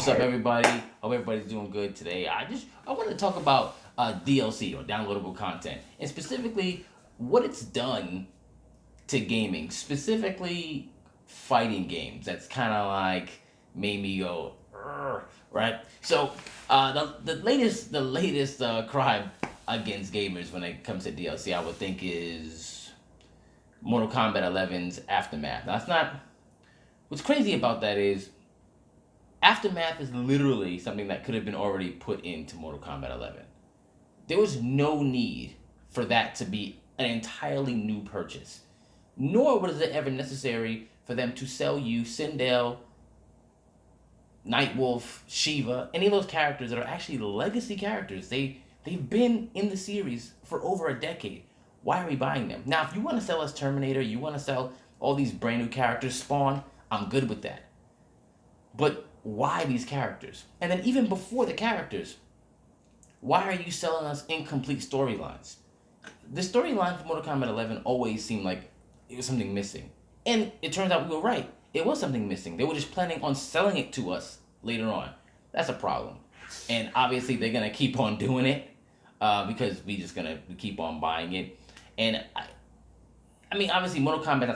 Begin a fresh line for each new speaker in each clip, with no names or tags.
What's up, everybody? Hope everybody's doing good today. I want to talk about DLC or downloadable content, and specifically what it's done to gaming, specifically fighting games. That's kind of like made me go, "Urgh," right? So the latest crime against gamers when it comes to DLC, I would think is Mortal Kombat 11's Aftermath. Now, it's not. What's crazy about that is Aftermath is literally something that could have been already put into Mortal Kombat 11. There was no need for that to be an entirely new purchase. Nor was it ever necessary for them to sell you Sindel, Nightwolf, Shiva, any of those characters that are actually legacy characters. They've been in the series for over a decade. Why are we buying them? Now, if you want to sell us Terminator, you want to sell all these brand new characters, Spawn, I'm good with that. But why these characters? And then even before the characters, why are you selling us incomplete storylines? The storyline for Mortal Kombat 11 always seemed like it was something missing. And it turns out we were right. It was something missing. They were just planning on selling it to us later on. That's a problem. And obviously they're going to keep on doing it because we just going to keep on buying it. And I mean, obviously, Mortal Kombat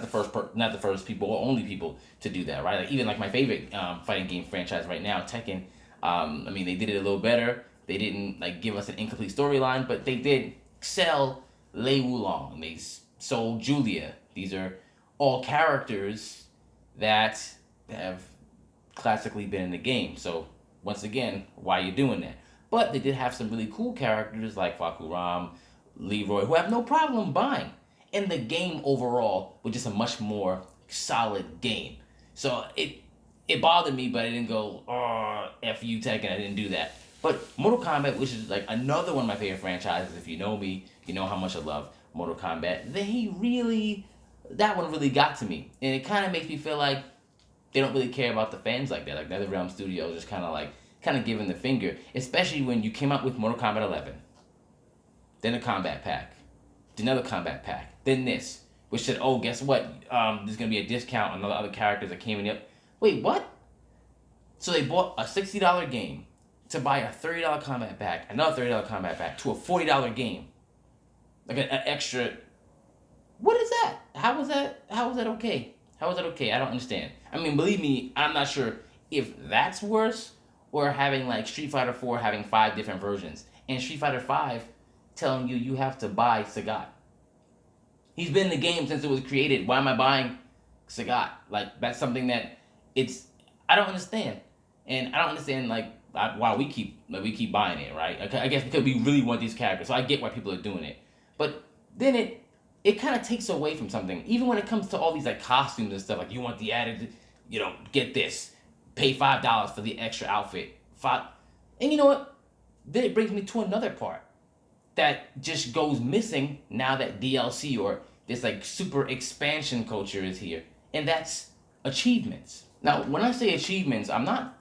not the first people or only people to do that, right? Like even like my favorite fighting game franchise right now, Tekken. I mean, they did it a little better. They didn't like give us an incomplete storyline, but they did sell Lei Wulong. They sold Julia. These are all characters that have classically been in the game. So once again, why are you doing that? But they did have some really cool characters like Faku Ram, Leroy, who I have no problem buying. And the game overall was just a much more solid game. So it bothered me, but I didn't go, oh, F you, Tekken, I didn't do that. But Mortal Kombat, which is like another one of my favorite franchises, if you know me, you know how much I love Mortal Kombat, that one really got to me. And it kind of makes me feel like they don't really care about the fans like that. Like NetherRealm Studios just kind of giving the finger, especially when you came out with Mortal Kombat 11, then a combat pack, another combat pack, then this, which said, oh, guess what? There's going to be a discount on the other characters that came in. Wait, what? So they bought a $60 game to buy a $30 combat pack, another $30 combat pack, to a $40 game. Like an extra. What is that? How is that okay? How is that okay? I don't understand. I mean, believe me, I'm not sure if that's worse or having like Street Fighter 4 having 5 different versions. And Street Fighter 5 telling you have to buy Sagat. He's been in the game since it was created. Why am I buying Sagat? Like, that's something that I don't understand. And I don't understand, like, why we keep buying it, right? I guess because we really want these characters. So I get why people are doing it. But then it kind of takes away from something. Even when it comes to all these, like, costumes and stuff. Like, you want the added, get this. Pay $5 for the extra outfit. And you know what? Then it brings me to another part that just goes missing now that DLC or this like super expansion culture is here, and that's achievements. Now, when I say achievements, I'm not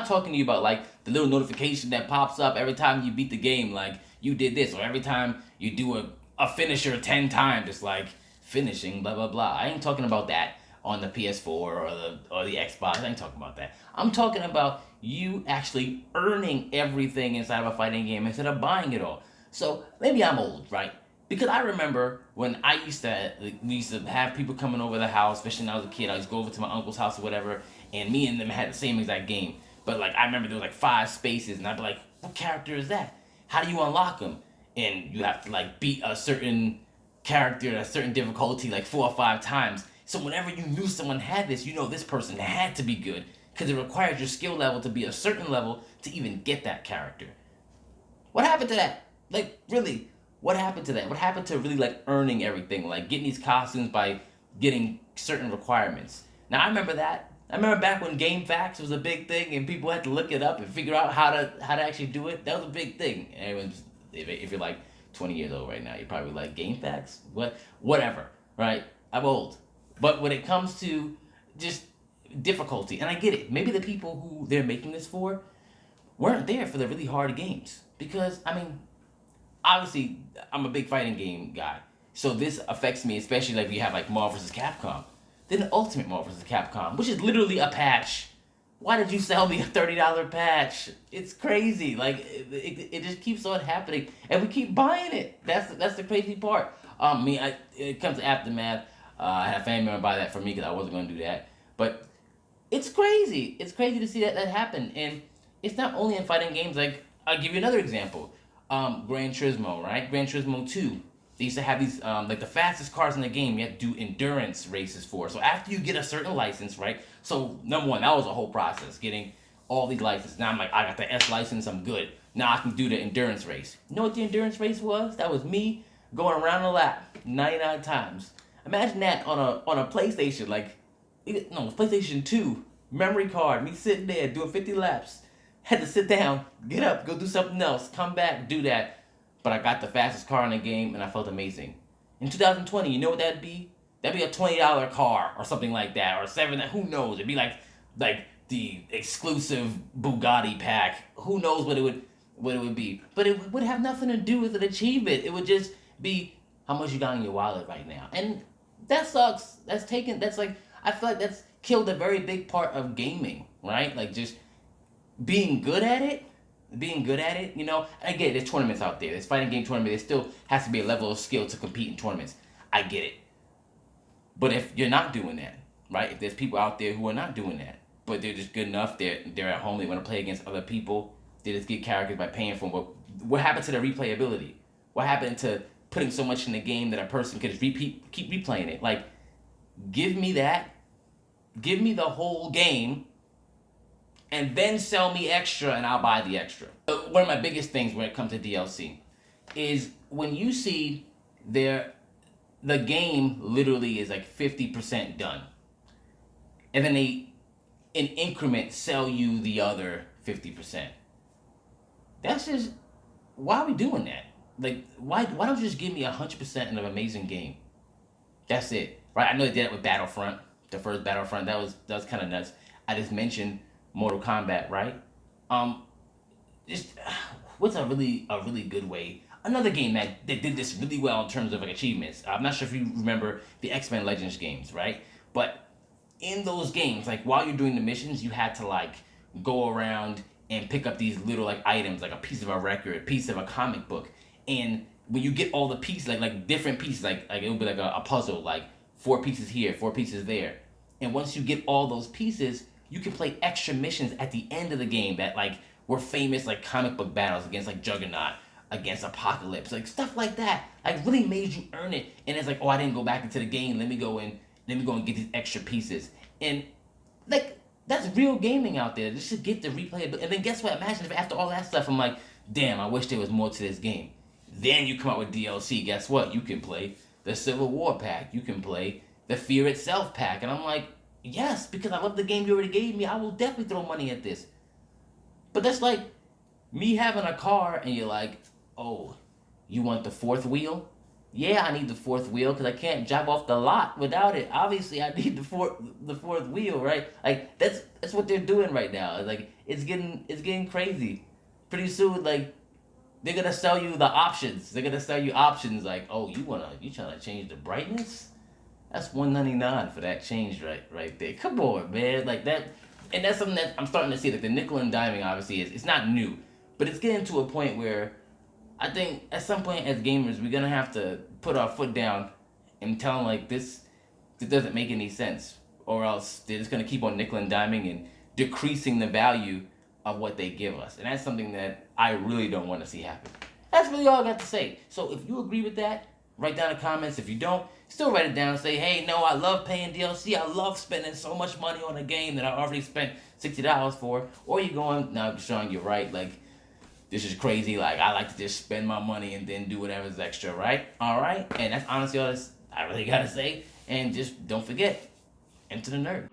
talking to you about like the little notification that pops up every time you beat the game, like you did this, or every time you do a finisher 10 times, it's like finishing blah blah blah. I ain't talking about that on the PS4 or the Xbox. I ain't talking about that. I'm talking about you actually earning everything inside of a fighting game instead of buying it all. So maybe I'm old, right? Because I remember when we used to have people coming over the house, especially when I was a kid. I used to go over to my uncle's house or whatever, and me and them had the same exact game. But like I remember there was like 5 spaces, and I'd be like, "What character is that? How do you unlock them?" And you have to like beat a certain character at a certain difficulty like 4 or 5 times. So whenever you knew someone had this, this person had to be good because it required your skill level to be a certain level to even get that character. What happened to that? Like, really, what happened to that? What happened to really, like, earning everything? Like, getting these costumes by getting certain requirements. Now, I remember that. I remember back when Game Facts was a big thing and people had to look it up and figure out how to actually do it. That was a big thing. And if you're, like, 20 years old right now, you're probably like, Game Facts? What? Whatever, right? I'm old. But when it comes to just difficulty, and I get it. Maybe the people who they're making this for weren't there for the really hard games. Because, I mean, obviously, I'm a big fighting game guy. So this affects me, especially like we have like Marvel vs. Capcom. Then the Ultimate Marvel vs. Capcom, which is literally a patch Why did you sell me a $30 patch? It's crazy. Like it just keeps on happening, and we keep buying it. That's the crazy part. It comes to Aftermath. I had a family member buy that for me because I wasn't going to do that. But it's crazy. It's crazy to see that happen, and it's not only in fighting games. Like I'll give you another example. Gran Turismo, right? Gran Turismo 2. They used to have these like the fastest cars in the game. You had to do endurance races for. So after you get a certain license, right? So number one, that was a whole process getting all these licenses. Now I'm like, I got the S license. I'm good. Now I can do the endurance race. You know what the endurance race was? That was me going around the lap 99 times. Imagine that on a PlayStation, like no PlayStation 2 memory card. Me sitting there doing 50 laps. Had to sit down, get up, go do something else, come back, do that. But I got the fastest car in the game, and I felt amazing. In 2020, you know what that'd be? That'd be a $20 car or something like that, or seven. Who knows? It'd be like the exclusive Bugatti pack. Who knows what it would be? But it would have nothing to do with an achievement. It would just be how much you got in your wallet right now, and that sucks. That's like I feel like that's killed a very big part of gaming, right? Like just being good at it, you know. I get it, there's tournaments out there. There's fighting game tournament. There still has to be a level of skill to compete in tournaments. I get it. But if you're not doing that, right? If there's people out there who are not doing that, but they're just good enough, they're at home, they want to play against other people, they just get characters by paying for them. What happened to the replayability? What happened to putting so much in the game that a person could just keep replaying it? Like, give me that. Give me the whole game, and then sell me extra, and I'll buy the extra. One of my biggest things when it comes to DLC is when you see the game literally is like 50% done, and then they, in increments, sell you the other 50%. That's just, why are we doing that? Like, why don't you just give me 100% in an amazing game? That's it, right? I know they did it with Battlefront, the first Battlefront. That was kind of nuts. I just mentioned Mortal Kombat, right? Just what's a really good way? Another game that did this really well in terms of like achievements. I'm not sure if you remember the X-Men Legends games, right? But in those games, like while you're doing the missions, you had to like go around and pick up these little like items, like a piece of a record, a piece of a comic book, and when you get all the pieces, like different pieces, like it would be like a puzzle, like 4 pieces here, 4 pieces there, and once you get all those pieces, you can play extra missions at the end of the game that like were famous, like comic book battles against like Juggernaut, against Apocalypse, like stuff like that. Like really made you earn it. And it's like, oh, I didn't go back into the game. Let me go and get these extra pieces. And like that's real gaming out there. Just to get the replayability. And then guess what? Imagine if after all that stuff, I'm like, damn, I wish there was more to this game. Then you come out with DLC. Guess what? You can play the Civil War pack. You can play the Fear Itself pack. And I'm like, yes, because I love the game you already gave me. I will definitely throw money at this. But that's like me having a car and you're like, oh, you want the 4th wheel? Yeah, I need the 4th wheel because I can't drive off the lot without it. Obviously, I need the fourth wheel, right? Like that's what they're doing right now. Like it's getting crazy. Pretty soon, like they're gonna sell you the options. They're gonna sell you options like, oh, you trying to change the brightness? That's $199 for that change right there. Come on, man, like that, and that's something that I'm starting to see. Like the nickel and diming, obviously, it's not new, but it's getting to a point where I think at some point as gamers we're gonna have to put our foot down and tell them like this doesn't make any sense, or else they're just gonna keep on nickel and diming and decreasing the value of what they give us, and that's something that I really don't want to see happen. That's really all I got to say. So if you agree with that, write down in the comments. If you don't, still write it down and say, hey, no, I love paying DLC. I love spending so much money on a game that I already spent $60 for. Or you're going, no, Sean, you're right. Like, this is crazy. Like, I like to just spend my money and then do whatever's extra, right? All right? And that's honestly all I really got to say. And just don't forget, enter the nerd.